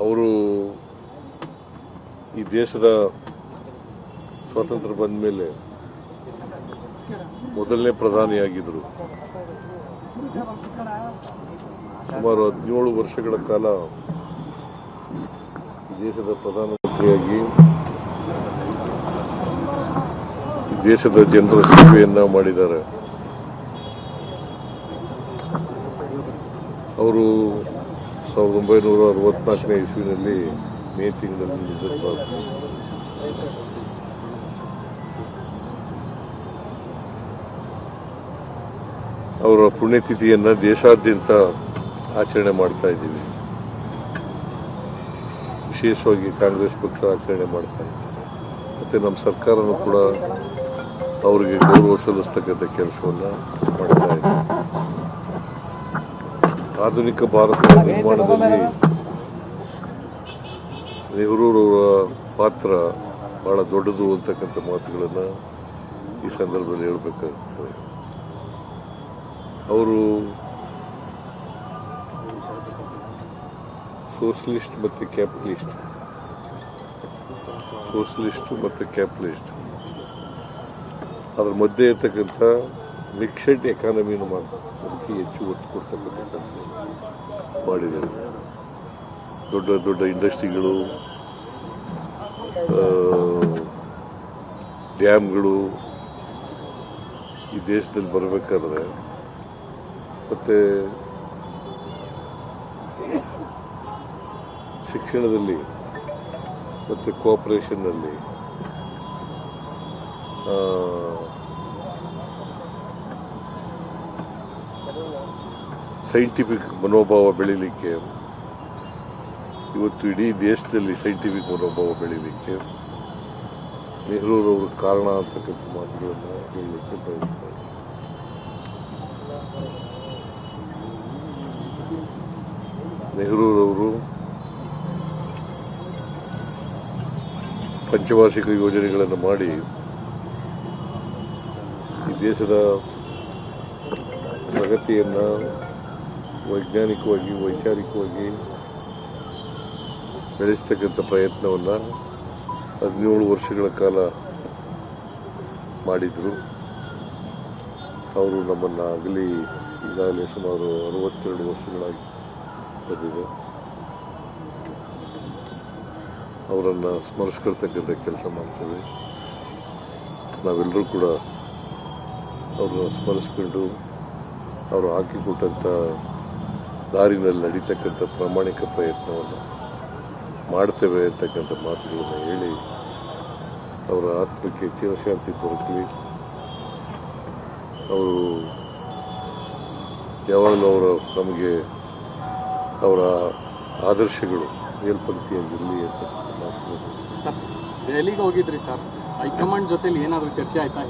ಅವರು ಈ ದೇಶದ ಸ್ವಾತಂತ್ರ್ಯ ಬಂದ ಮೇಲೆ ಮೊದಲನೇ ಪ್ರಧಾನಿಯಾಗಿದ್ದರು. ಸುಮಾರು 17 ವರ್ಷಗಳ ಕಾಲ ದೇಶದ ಪ್ರಧಾನಮಂತ್ರಿಯಾಗಿ ದೇಶದ ಜನರ ಸೇವೆಯನ್ನ ಮಾಡಿದ್ದಾರೆ. ಅವರು 1964ನೇ ಇಸ್ವಿನಲ್ಲಿ ಮೇ ತಿಂಗಳಲ್ಲಿ ನಿಧನರಾದರು. ಅವರ ಪುಣ್ಯತಿಥಿಯನ್ನ ದೇಶಾದ್ಯಂತ ಆಚರಣೆ ಮಾಡ್ತಾ ಇದ್ದೀವಿ. ವಿಶೇಷವಾಗಿ ಕಾಂಗ್ರೆಸ್ ಪಕ್ಷ ಆಚರಣೆ ಮಾಡ್ತಾ ಇದೆ. ಮತ್ತೆ ನಮ್ಮ ಸರ್ಕಾರನೂ ಕೂಡ ಅವರಿಗೆ ಗೌರವ ಸಲ್ಲಿಸ್ತಕ್ಕಂಥ ಕೆಲಸವನ್ನ ಮಾಡ್ತಾ ಇದೆ. ಆಧುನಿಕ ಭಾರತದ ನಿರ್ಮಾಣದಲ್ಲಿ ನೆಹರೂರವರ ಪಾತ್ರ ಬಹಳ ದೊಡ್ಡದು ಅಂತಕ್ಕಂಥ ಮಾತುಗಳನ್ನು ಈ ಸಂದರ್ಭದಲ್ಲಿ ಹೇಳಬೇಕಾಗುತ್ತದೆ. ಅವರು ಸೋಷಲಿಸ್ಟ್ ಮತ್ತು ಕ್ಯಾಪಿಟಲಿಸ್ಟ್ ಅದರ ಮಧ್ಯೆ ಇರ್ತಕ್ಕಂಥ ಮಿಕ್ಸೆಡ್ ಎಕಾನಮಿನ ಅದಕ್ಕೆ ಹೆಚ್ಚು ಒತ್ತು ಕೊಡ್ತಕ್ಕಂಥ ಮಾಡಿದ್ದಾರೆ. ದೊಡ್ಡ ದೊಡ್ಡ ಇಂಡಸ್ಟ್ರಿಗಳು, ಡ್ಯಾಮ್ಗಳು ಈ ದೇಶದಲ್ಲಿ ಬರಬೇಕಾದ್ರೆ ಮತ್ತೆ ಶಿಕ್ಷಣದಲ್ಲಿ ಮತ್ತು ಕೋಆಪರೇಷನ್ನಲ್ಲಿ ಸೈಂಟಿಫಿಕ್ ಮನೋಭಾವ ಬೆಳೀಲಿಕ್ಕೆ, ಇವತ್ತು ಇಡೀ ದೇಶದಲ್ಲಿ ಸೈಂಟಿಫಿಕ್ ಮನೋಭಾವ ಬೆಳೀಲಿಕ್ಕೆ ನೆಹರೂರವರು ಕಾರಣ ಅಂತಕ್ಕಂಥ ಮಾತುಗಳನ್ನು ಹೇಳಲಿಕ್ಕೆ ಬಯಸ್ತಾರೆ. ನೆಹರೂರವರು ಪಂಚವಾರ್ಷಿಕ ಯೋಜನೆಗಳನ್ನು ಮಾಡಿ ಈ ದೇಶದ ಪ್ರಗತಿಯನ್ನು ವೈಜ್ಞಾನಿಕವಾಗಿ ವೈಚಾರಿಕವಾಗಿ ಬೆಳೆಸ್ತಕ್ಕಂಥ ಪ್ರಯತ್ನವನ್ನು 17 ವರ್ಷಗಳ ಕಾಲ ಮಾಡಿದರು. ಅವರು ನಮ್ಮನ್ನು ಆಗಲಿ ಈಗಾಗಲೇ ಸುಮಾರು 62 ವರ್ಷಗಳಾಗಿ ಬಂದಿದೆ. ಅವರನ್ನು ಸ್ಮರಿಸ್ಕೊಳ್ತಕ್ಕಂಥ ಕೆಲಸ ಮಾಡ್ತೇವೆ. ನಾವೆಲ್ಲರೂ ಕೂಡ ಅವ್ರನ್ನ ಸ್ಮರಿಸ್ಕೊಂಡು ಅವರು ಹಾಕಿಕೊಟ್ಟಂಥ ದಾರಿನಲ್ಲಿ ನಡೀತಕ್ಕಂಥ ಪ್ರಾಮಾಣಿಕ ಪ್ರಯತ್ನವನ್ನು ಮಾಡ್ತೇವೆ ಅಂತಕ್ಕಂಥ ಮಾತುಗಳನ್ನು ಹೇಳಿ ಅವರ ಆತ್ಮಕ್ಕೆ ಚಿರಶಾಂತಿ ದೊರಕಲಿ. ಅವರು ಯಾವಾಗಲೂ ನಮಗೆ ಅವರ ಆದರ್ಶಗಳು ಮೇಲ್ಪಂಕ್ತಿಯಾಗಿರಲಿ ಅಂತ ಮಾತುಗಳು. ಸರ್, ದೆಹಲಿಗೆ ಹೋಗಿದ್ರಿ ಸರ್, ಹೈಕಮಾಂಡ್ ಜೊತೆಲಿ ಏನಾದರೂ ಚರ್ಚೆ ಆಯ್ತಾ?